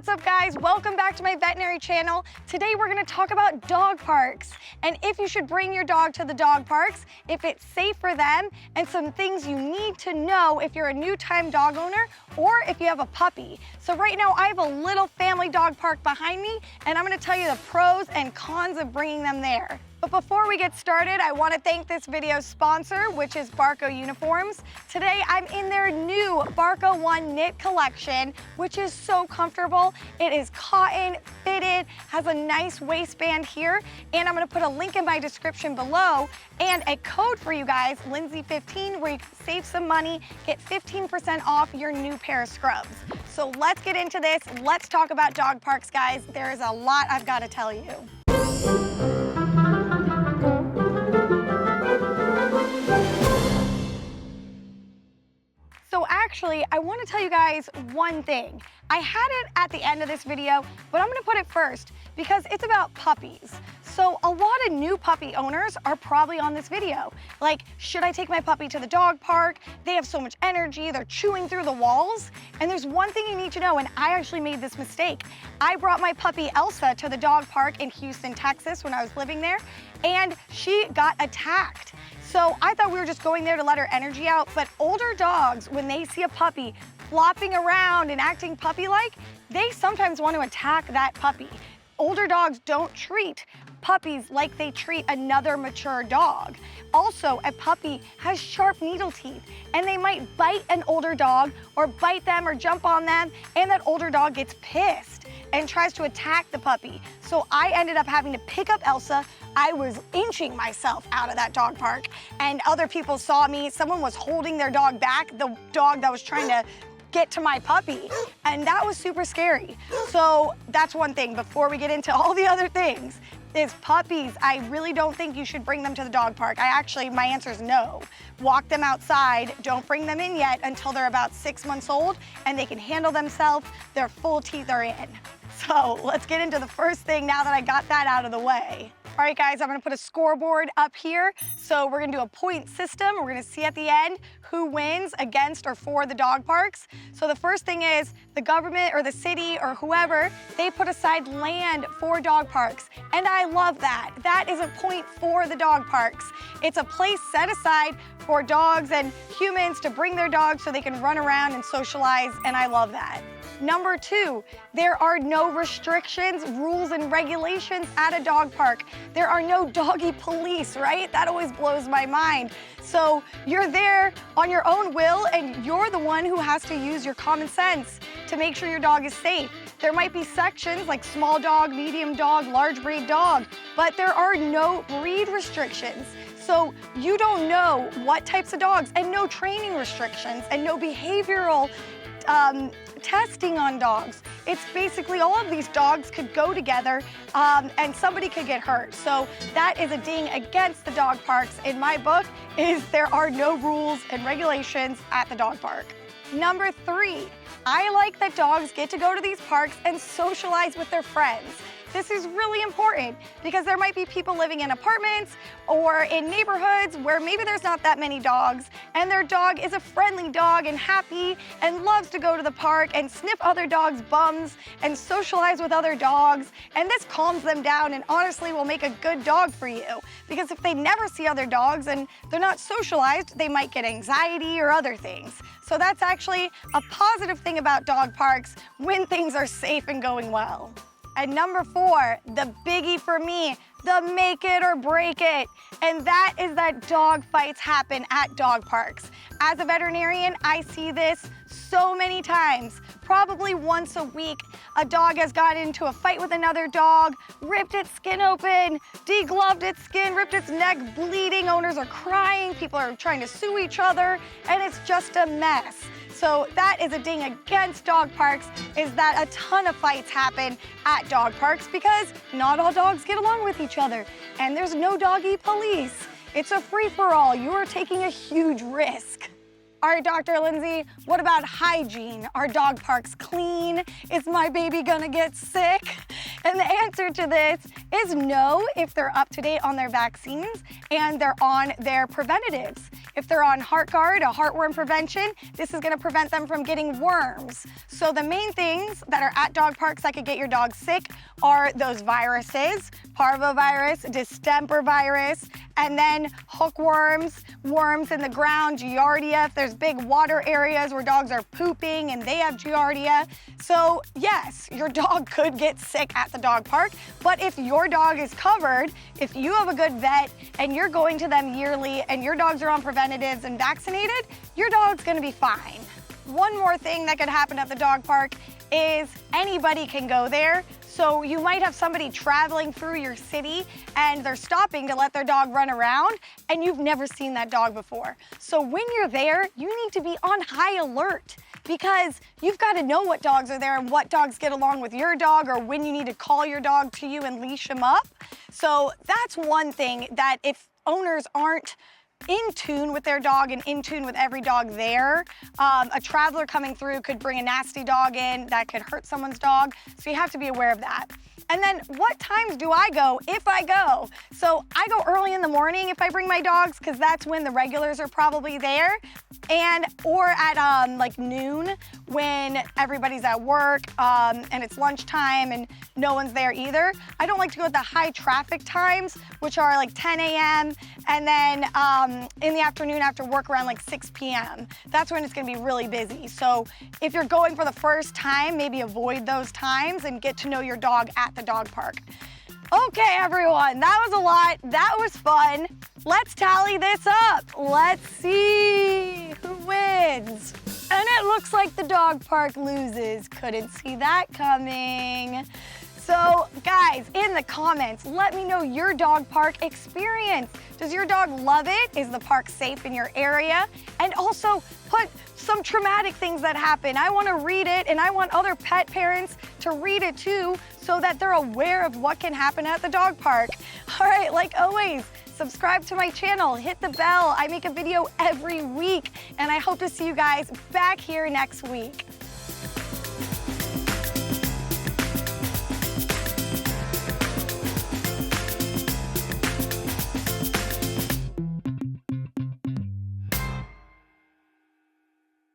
What's up, guys? Welcome back to my veterinary channel. Today we're going to talk about dog parks and if you should bring your dog to the dog parks, if it's safe for them, and some things you need to know if you're a new-time dog owner or if you have a puppy. So right now I have a little family dog park behind me and I'm going to tell you the pros and cons of bringing them there. But before we get started, I want to thank this video's sponsor, which is Barco Uniforms. Today, I'm in their new Barco One knit collection, which is so comfortable. It is cotton, fitted, has a nice waistband here, and I'm going to put a link in my description below and a code for you guys, Lindsay15, where you can save some money, get 15% off your new pair of scrubs. So let's get into this. Let's talk about dog parks, guys. There is a lot I've got to tell you. So actually, I want to tell you guys one thing. I had it at the end of this video, but I'm going to put it first because it's about puppies. So a lot of new puppy owners are probably on this video. Like, should I take my puppy to the dog park? They have so much energy, they're chewing through the walls. And there's one thing you need to know, and I actually made this mistake. I brought my puppy Elsa to the dog park in Houston, Texas when I was living there, and she got attacked. So I thought we were just going there to let her energy out, but older dogs, when they see a puppy flopping around and acting puppy-like, they sometimes want to attack that puppy. Older dogs don't treat puppies like they treat another mature dog. Also, a puppy has sharp needle teeth and they might bite an older dog or bite them or jump on them, and that older dog gets pissed and tries to attack the puppy. So I ended up having to pick up Elsa. I was inching myself out of that dog park and other people saw me. Someone was holding their dog back, the dog that was trying to get to my puppy, and that was super scary. So that's one thing. Before we get into all the other things, is puppies, I really don't think you should bring them to the dog park. My answer is no. Walk them outside, don't bring them in yet until they're about 6 months old and they can handle themselves, their full teeth are in. So let's get into the first thing now that I got that out of the way. All right, guys, I'm gonna put a scoreboard up here. So we're gonna do a point system. We're gonna see at the end who wins against or for the dog parks. So the first thing is the government or the city or whoever, they put aside land for dog parks. And I love that. That is a point for the dog parks. It's a place set aside for dogs and humans to bring their dogs so they can run around and socialize, and I love that. Number 2, there are no restrictions, rules, and regulations at a dog park. There are no doggy police, right? That always blows my mind. So you're there on your own will, and you're the one who has to use your common sense to make sure your dog is safe. There might be sections like small dog, medium dog, large breed dog, but there are no breed restrictions. So you don't know what types of dogs, and no training restrictions, and no behavioral testing on dogs. It's basically all of these dogs could go together and somebody could get hurt. So that is a ding against the dog parks in my book, is there are no rules and regulations at the dog park. Number 3, I like that dogs get to go to these parks and socialize with their friends. This is really important because there might be people living in apartments or in neighborhoods where maybe there's not that many dogs, and their dog is a friendly dog and happy and loves to go to the park and sniff other dogs' bums and socialize with other dogs. And this calms them down and honestly will make a good dog for you, because if they never see other dogs and they're not socialized, they might get anxiety or other things. So that's actually a positive thing about dog parks when things are safe and going well. And number 4, the biggie for me, the make it or break it. And that is that dog fights happen at dog parks. As a veterinarian, I see this so many times. Probably once a week, a dog has got into a fight with another dog, ripped its skin open, degloved its skin, ripped its neck, bleeding. Owners are crying, people are trying to sue each other, and it's just a mess. So that is a ding against dog parks, is that a ton of fights happen at dog parks because not all dogs get along with each other, and there's no doggy police. It's a free-for-all. You are taking a huge risk. All right, Dr. Lindsay, what about hygiene? Are dog parks clean? Is my baby gonna get sick? And the answer to this is no, if they're up to date on their vaccines and they're on their preventatives. If they're on HeartGuard, a heartworm prevention, this is gonna prevent them from getting worms. So the main things that are at dog parks that could get your dog sick are those viruses, parvovirus, distemper virus, and then hookworms, worms in the ground, giardia, if there's big water areas where dogs are pooping and they have giardia. So yes, your dog could get sick at the dog park, but if your dog is covered, if you have a good vet and you're going to them yearly and your dogs are on preventatives and vaccinated, your dog's gonna be fine. One more thing that could happen at the dog park is anybody can go there. So you might have somebody traveling through your city and they're stopping to let their dog run around and you've never seen that dog before. So when you're there, you need to be on high alert because you've got to know what dogs are there and what dogs get along with your dog or when you need to call your dog to you and leash him up. So that's one thing that if owners aren't in tune with their dog and in tune with every dog there. A traveler coming through could bring a nasty dog in that could hurt someone's dog, so you have to be aware of that. And then what times do I go if I go? So I go early in the morning if I bring my dogs because that's when the regulars are probably there, or at like noon when everybody's at work and it's lunchtime and no one's there either. I don't like to go at the high traffic times, which are like 10 a.m. and then in the afternoon after work around like 6 p.m. That's when it's gonna be really busy. So if you're going for the first time, maybe avoid those times and get to know your dog at the dog park. Okay, everyone, that was a lot. That was fun. Let's tally this up. Let's see who wins. And it looks like the dog park loses. Couldn't see that coming. So guys, in the comments, let me know your dog park experience. Does your dog love it? Is the park safe in your area? And also put some traumatic things that happen. I want to read it and I want other pet parents to read it too so that they're aware of what can happen at the dog park. All right, like always, subscribe to my channel, hit the bell. I make a video every week and I hope to see you guys back here next week.